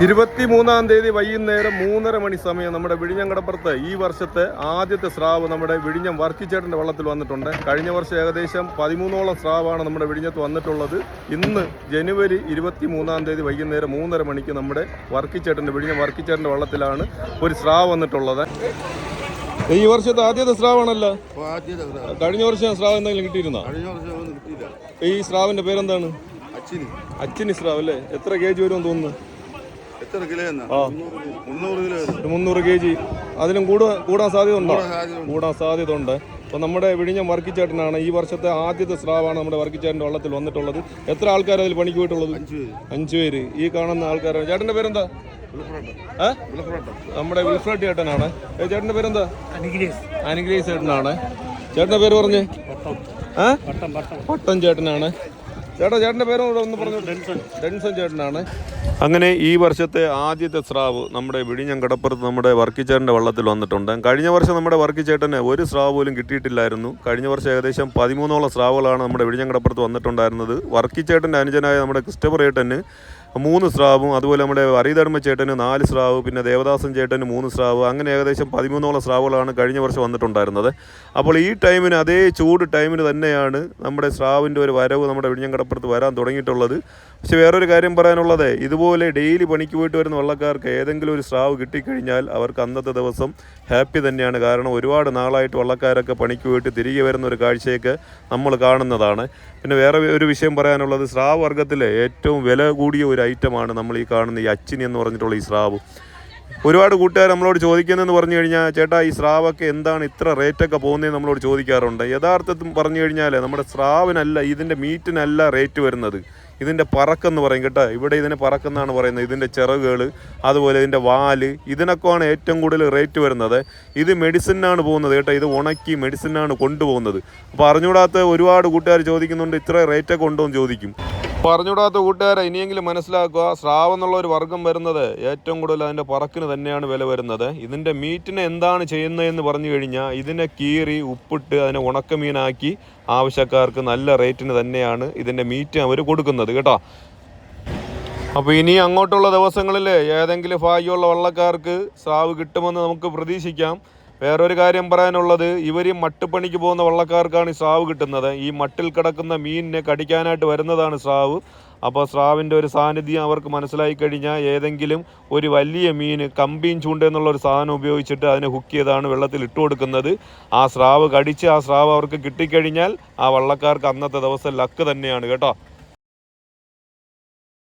23-ാം തീയതി വൈകുന്നേരം 3:30 മണി സമയം നമ്മുടെ വിഴിഞ്ഞം കടപ്പുറത്ത് ഈ വർഷത്തെ ആദ്യത്തെ സ്രാവ് നമ്മുടെ വിഴിഞ്ഞം വർക്കിച്ചേട്ടൻ്റെ വള്ളത്തിൽ വന്നിട്ടുണ്ട്. കഴിഞ്ഞ വർഷം ഏകദേശം 13ഓളം സ്രാവാണ് നമ്മുടെ വിഴിഞ്ഞത്ത് വന്നിട്ടുള്ളത്. ഇന്ന് ജനുവരി 23-ാം തീയതി വൈകുന്നേരം 3:30 മണിക്ക് നമ്മുടെ വിഴിഞ്ഞം വർക്കിച്ചേട്ടൻ്റെ വള്ളത്തിലാണ് ഒരു സ്രാവ് വന്നിട്ടുള്ളത്. ഈ വർഷത്തെ ആദ്യത്തെ സ്രാവാണല്ലോ. കഴിഞ്ഞ വർഷം സ്രാവ് എന്തെങ്കിലും കിട്ടിയിരുന്നോ? ഈ സ്രാവിന്റെ പേരെന്താണ്? അച്ചിനി സ്രാവ് അല്ലേ? എത്ര കേജി വരും തോന്നുന്നു? 300 കേജി. അതിലും കൂടാൻ സാധ്യത ഉണ്ടോ? കൂടാൻ സാധ്യത ഉണ്ട്. അപ്പോൾ നമ്മുടെ വിഴിഞ്ഞം വർക്കിച്ചേട്ടനാണ് ഈ വർഷത്തെ ആദ്യത്തെ സ്രാവാണ് നമ്മുടെ വർക്കിച്ചേട്ടൻ്റെ വള്ളത്തിൽ വന്നിട്ടുള്ളത്. എത്ര ആൾക്കാർ അതിൽ പണിക്ക് പോയിട്ടുള്ളത്? 5 പേര്. ഈ കാണുന്ന ആൾക്കാരാണ്. ചേട്ടൻ്റെ പേരെന്താ? നമ്മുടെ വിൽഫ്രഡ് ചേട്ടനാണ്. ചേട്ടൻ്റെ പേരെന്താ? അനുഗ്രേസ് ചേട്ടനാണ്. ചേട്ടൻ്റെ പേര് പറഞ്ഞേ? പട്ടം ചേട്ടനാണ്. ചേട്ടൻ്റെ പേര് ഒന്ന് പറഞ്ഞു. ഡെൻസൺ ചേട്ടനാണ്. അങ്ങനെ ഈ വർഷത്തെ ആദ്യത്തെ സ്രാവ് നമ്മുടെ വിഴിഞ്ഞം കടപ്പുറത്ത് നമ്മുടെ വർക്കിച്ചേട്ടൻ്റെ വള്ളത്തിൽ വന്നിട്ടുണ്ട്. കഴിഞ്ഞ വർഷം നമ്മുടെ വർക്കിച്ചേട്ടന് ഒരു സ്രാവ് പോലും കിട്ടിയിട്ടില്ലായിരുന്നു. കഴിഞ്ഞ വർഷം ഏകദേശം 13ഓളം സ്രാവുകളാണ് നമ്മുടെ വിഴിഞ്ഞം കടപ്പുറത്ത് വന്നിട്ടുണ്ടായിരുന്നത്. വർക്കിച്ചേട്ടൻ്റെ അനുജനായ നമ്മുടെ ക്രിസ്റ്റഫർ ചേട്ടന് 3 സ്രാവും, അതുപോലെ നമ്മുടെ അരീധർമ്മ ചേട്ടന് 4 സ്രാവ്, പിന്നെ ദേവദാസൻ ചേട്ടന് 3 സ്രാവ്, അങ്ങനെ ഏകദേശം 13ഓളം സ്രാവുകളാണ് കഴിഞ്ഞ വർഷം വന്നിട്ടുണ്ടായിരുന്നത്. അപ്പോൾ ഈ ടൈമിന്, അതേ ചൂട് ടൈമിന് തന്നെയാണ് നമ്മുടെ സ്രാവിൻ്റെ ഒരു വരവ് നമ്മുടെ വിഴിഞ്ഞം കടപ്പുറത്ത് വരാൻ തുടങ്ങിയിട്ടുള്ളത്. പക്ഷെ വേറൊരു കാര്യം പറയാനുള്ളത്, ഇതുപോലെ ഡെയിലി പണിക്ക് പോയിട്ട് വരുന്ന വള്ളക്കാർക്ക് ഏതെങ്കിലും ഒരു സ്രാവ് കിട്ടിക്കഴിഞ്ഞാൽ അവർക്ക് അന്നത്തെ ദിവസം ഹാപ്പി തന്നെയാണ്. കാരണം ഒരുപാട് നാളായിട്ട് വള്ളക്കാരൊക്കെ പണിക്ക് പോയിട്ട് തിരികെ വരുന്ന ഒരു കാഴ്ചയൊക്കെ നമ്മൾ കാണുന്നതാണ്. പിന്നെ വേറെ ഒരു വിഷയം പറയാനുള്ളത്, സ്രാവ് വർഗ്ഗത്തിലെ ഏറ്റവും വില കൂടിയ ഒരു ഐറ്റമാണ് നമ്മൾ ഈ കാണുന്ന ഈ അച്ചിനി എന്ന് പറഞ്ഞിട്ടുള്ള ഈ സ്രാവ്. ഒരുപാട് കൂട്ടുകാർ നമ്മളോട് ചോദിക്കുന്നതെന്ന് പറഞ്ഞു കഴിഞ്ഞാൽ, ചേട്ടാ ഈ സ്രാവൊക്കെ എന്താണ് ഇത്ര റേറ്റൊക്കെ പോകുന്നതെന്ന് നമ്മളോട് ചോദിക്കാറുണ്ട്. യഥാർത്ഥത്തിൽ പറഞ്ഞു കഴിഞ്ഞാൽ നമ്മുടെ സ്രാവിനല്ല, ഇതിൻ്റെ മീറ്റിനല്ല റേറ്റ് വരുന്നത്, ഇതിൻ്റെ പറക്കെന്ന് പറയും കേട്ടോ. ഇവിടെ ഇതിനെ പറക്കെന്നാണ് പറയുന്നത്. ഇതിൻ്റെ ചിറകുകൾ, അതുപോലെ ഇതിൻ്റെ വാല്, ഇതിനൊക്കെയാണ് ഏറ്റവും കൂടുതൽ റേറ്റ് വരുന്നത്. ഇത് മെഡിസിനാണ് പോകുന്നത് കേട്ടോ. ഇത് ഉണക്കി മെഡിസിനാണ് കൊണ്ടുപോകുന്നത്. അപ്പോൾ അറിഞ്ഞുകൂടാത്ത ഒരുപാട് കൂട്ടുകാർ ചോദിക്കുന്നുണ്ട്, ഇത്ര റേറ്റൊക്കെ ഉണ്ടോ എന്ന് ചോദിക്കും. അപ്പോൾ അറിഞ്ഞുകൂടാത്ത കൂട്ടുകാരെ ഇനിയെങ്കിലും മനസ്സിലാക്കുക, സ്രാവ് എന്നുള്ള ഒരു വർഗ്ഗം വരുന്നത് ഏറ്റവും കൂടുതൽ അതിൻ്റെ പറക്കിന് തന്നെയാണ് വില വരുന്നത്. ഇതിൻ്റെ മീറ്റിനെ എന്താണ് ചെയ്യുന്നതെന്ന് പറഞ്ഞു കഴിഞ്ഞാൽ, ഇതിനെ കീറി ഉപ്പിട്ട് അതിനെ ഉണക്കമീനാക്കി ആവശ്യക്കാർക്ക് നല്ല റേറ്റിന് തന്നെയാണ് ഇതിൻ്റെ മീറ്റ് അവർ കൊടുക്കുന്നത് കേട്ടോ. അപ്പോൾ ഇനി അങ്ങോട്ടുള്ള ദിവസങ്ങളിൽ ഏതെങ്കിലും ഭാഗ്യമുള്ള വള്ളക്കാർക്ക് സ്രാവ് കിട്ടുമെന്ന് നമുക്ക് പ്രതീക്ഷിക്കാം. വേറൊരു കാര്യം പറയാനുള്ളത്, ഇവർ മട്ടുപണിക്ക് പോകുന്ന വള്ളക്കാർക്കാണ് ഈ സ്രാവ് കിട്ടുന്നത്. ഈ മട്ടിൽ കിടക്കുന്ന മീനിനെ കടിക്കാനായിട്ട് വരുന്നതാണ് സ്രാവ്. അപ്പോൾ സ്രാവിൻ്റെ ഒരു സാന്നിധ്യം അവർക്ക് മനസ്സിലായി കഴിഞ്ഞാൽ ഏതെങ്കിലും ഒരു വലിയ മീൻ, കമ്പീൻ ചൂണ്ട എന്നുള്ളൊരു സാധനം ഉപയോഗിച്ചിട്ട് അതിനെ ഹുക്ക് ചെയ്താണ് വെള്ളത്തിൽ ഇട്ട് കൊടുക്കുന്നത്. ആ സ്രാവ് കടിച്ച് ആ സ്രാവ് അവർക്ക് കിട്ടിക്കഴിഞ്ഞാൽ ആ വള്ളക്കാർക്ക് അന്നത്തെ ദിവസം ലക്ക് തന്നെയാണ് കേട്ടോ.